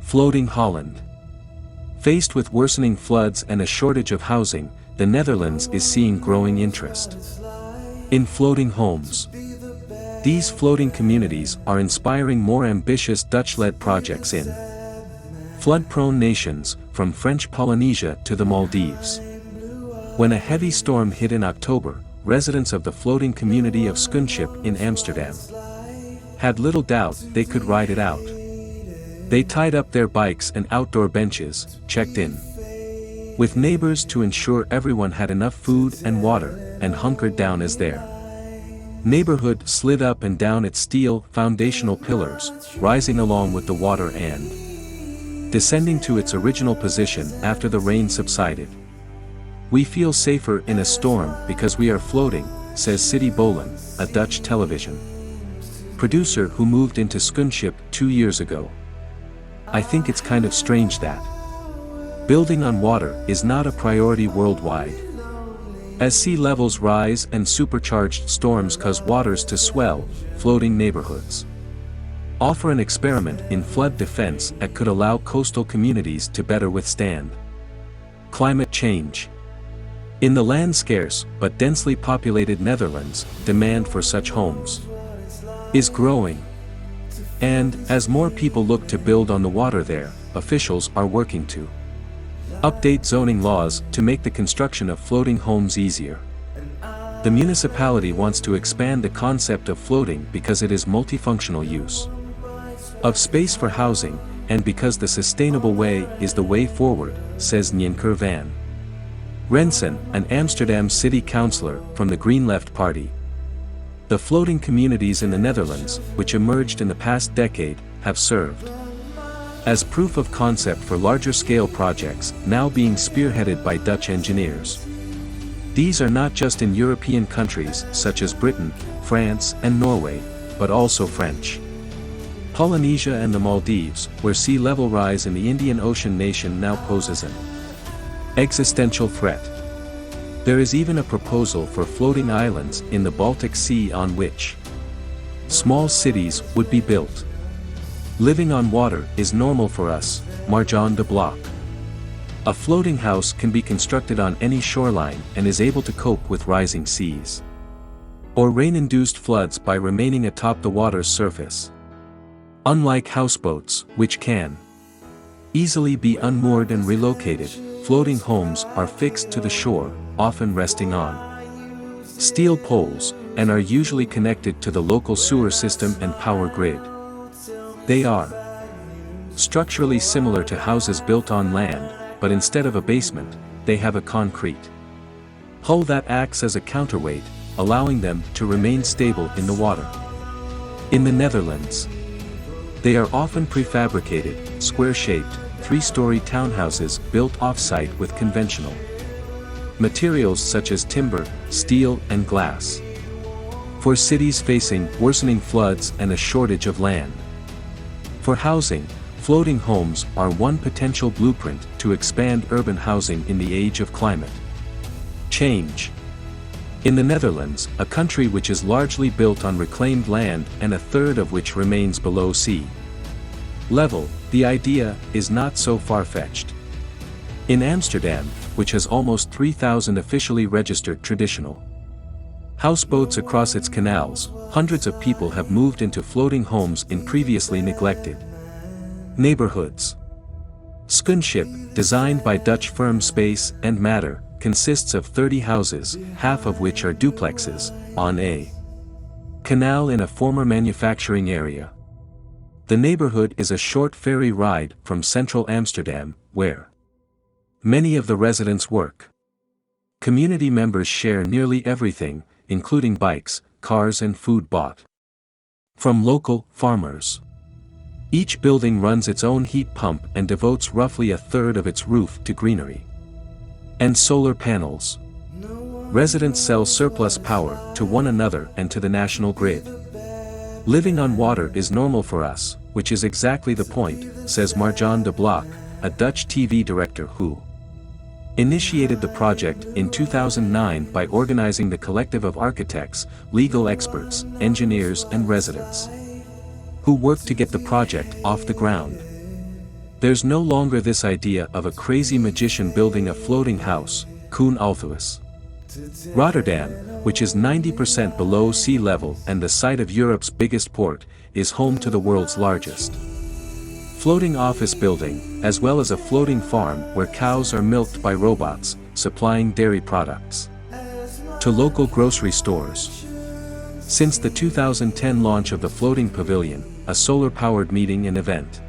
Floating Holland. Faced with worsening floods and a shortage of housing, the Netherlands is seeing growing interest in floating homes. These floating communities are inspiring more ambitious Dutch-led projects in flood-prone nations, from French Polynesia to the Maldives. When a heavy storm hit in October, residents of the floating community of Schoonschip in Amsterdam had little doubt they could ride it out. They tied up their bikes and outdoor benches, checked in with neighbors to ensure everyone had enough food and water, and hunkered down as their neighborhood slid up and down its steel foundational pillars, rising along with the water and descending to its original position after the rain subsided. "We feel safer in a storm because we are floating," says Siti Boelen, a Dutch television producer who moved into Schoonschip 2 years ago. "I think it's kind of strange that building on water is not a priority worldwide. As sea levels rise and supercharged storms cause waters to swell, floating neighborhoods offer an experiment in flood defense that could allow coastal communities to better withstand climate change." In the land-scarce but densely populated Netherlands, demand for such homes is growing. And, as more people look to build on the water there, officials are working to update zoning laws to make the construction of floating homes easier. The municipality wants to expand the concept of floating because it is multifunctional use of space for housing, and because the sustainable way is the way forward, says Nyenker van Rensen, an Amsterdam city councillor from the Green Left Party. The floating communities in the Netherlands, which emerged in the past decade, have served as proof of concept for larger-scale projects now being spearheaded by Dutch engineers. These are not just in European countries such as Britain, France, and Norway, but also French Polynesia and the Maldives, where sea level rise in the Indian Ocean nation now poses an existential threat. There is even a proposal for floating islands in the Baltic Sea on which small cities would be built. "Living on water is normal for us," Marjan de Blok. "A floating house can be constructed on any shoreline and is able to cope with rising seas or rain-induced floods by remaining atop the water's surface. Unlike houseboats, which can easily be unmoored and relocated, floating homes are fixed to the shore, often resting on steel poles, and are usually connected to the local sewer system and power grid. They are structurally similar to houses built on land, but instead of a basement, they have a concrete hull that acts as a counterweight, allowing them to remain stable in the water." In the Netherlands, they are often prefabricated, square-shaped, 3-story townhouses built off-site with conventional materials such as timber, steel, and glass. For cities facing worsening floods and a shortage of land for housing, floating homes are one potential blueprint to expand urban housing in the age of climate change. In the Netherlands, a country which is largely built on reclaimed land and a third of which remains below sea level, the idea is not so far-fetched. In Amsterdam, which has almost 3,000 officially registered traditional houseboats across its canals, hundreds of people have moved into floating homes in previously neglected neighborhoods. Schoonschip, designed by Dutch firm Space and Matter, consists of 30 houses, half of which are duplexes, on a canal in a former manufacturing area. The neighborhood is a short ferry ride from central Amsterdam, where many of the residents work. Community members share nearly everything, including bikes, cars, and food bought from local farmers. Each building runs its own heat pump and devotes roughly a third of its roof to greenery and solar panels. Residents sell surplus power to one another and to the national grid. "Living on water is normal for us, which is exactly the point," says Marjan de Blok, a Dutch TV director who initiated the project in 2009 by organizing the collective of architects, legal experts, engineers, and residents who worked to get the project off the ground. There's no longer this idea of a crazy magician building a floating house, Koen Althuis. Rotterdam, which is 90% below sea level and the site of Europe's biggest port, is home to the world's largest floating office building, as well as a floating farm where cows are milked by robots, supplying dairy products to local grocery stores. Since the 2010 launch of the floating pavilion, a solar-powered meeting and event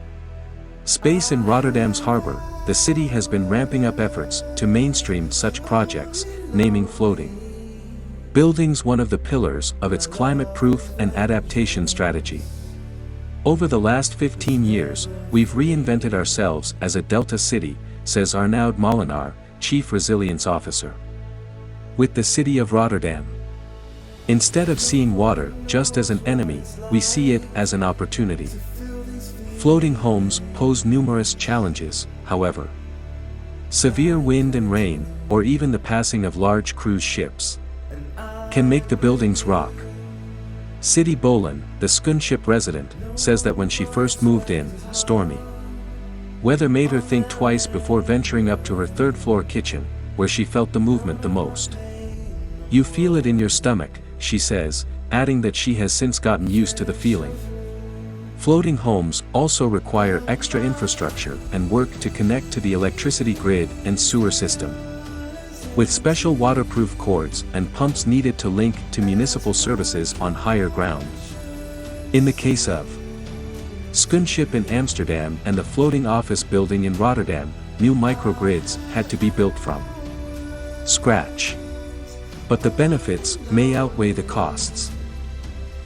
space in Rotterdam's harbor, the city has been ramping up efforts to mainstream such projects, naming floating buildings one of the pillars of its climate-proof and adaptation strategy. Over the last 15 years, we've reinvented ourselves as a Delta city, says Arnoud Molenaar, Chief Resilience Officer with the City of Rotterdam. Instead of seeing water just as an enemy, we see it as an opportunity. Floating homes pose numerous challenges, however. Severe wind and rain, or even the passing of large cruise ships, can make the buildings rock. Siti Boelen, the Schoonschip resident, says that when she first moved in, stormy weather made her think twice before venturing up to her third-floor kitchen, where she felt the movement the most. You feel it in your stomach, she says, adding that she has since gotten used to the feeling. Floating homes also require extra infrastructure and work to connect to the electricity grid and sewer system, with special waterproof cords and pumps needed to link to municipal services on higher ground. In the case of Schoonschip in Amsterdam and the floating office building in Rotterdam, new microgrids had to be built from scratch. But the benefits may outweigh the costs.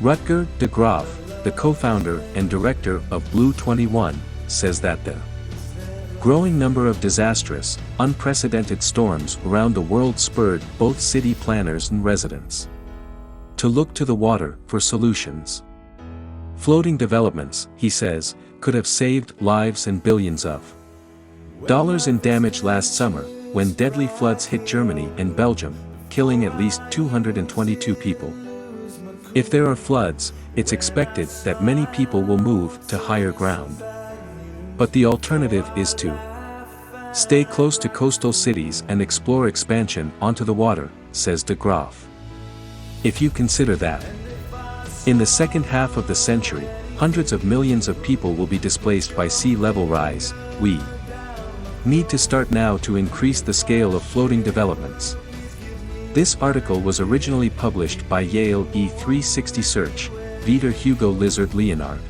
Rutger de Graaf, the co-founder and director of Blue 21, says that the growing number of disastrous, unprecedented storms around the world spurred both city planners and residents to look to the water for solutions. Floating developments, he says, could have saved lives and billions of dollars in damage last summer, when deadly floods hit Germany and Belgium, killing at least 222 people. If there are floods, it's expected that many people will move to higher ground. But the alternative is to stay close to coastal cities and explore expansion onto the water, says de Graaf. If you consider that in the second half of the century, hundreds of millions of people will be displaced by sea level rise, we need to start now to increase the scale of floating developments. This article was originally published by Yale E360 Search, Vitor Hugo Lizard Leonard.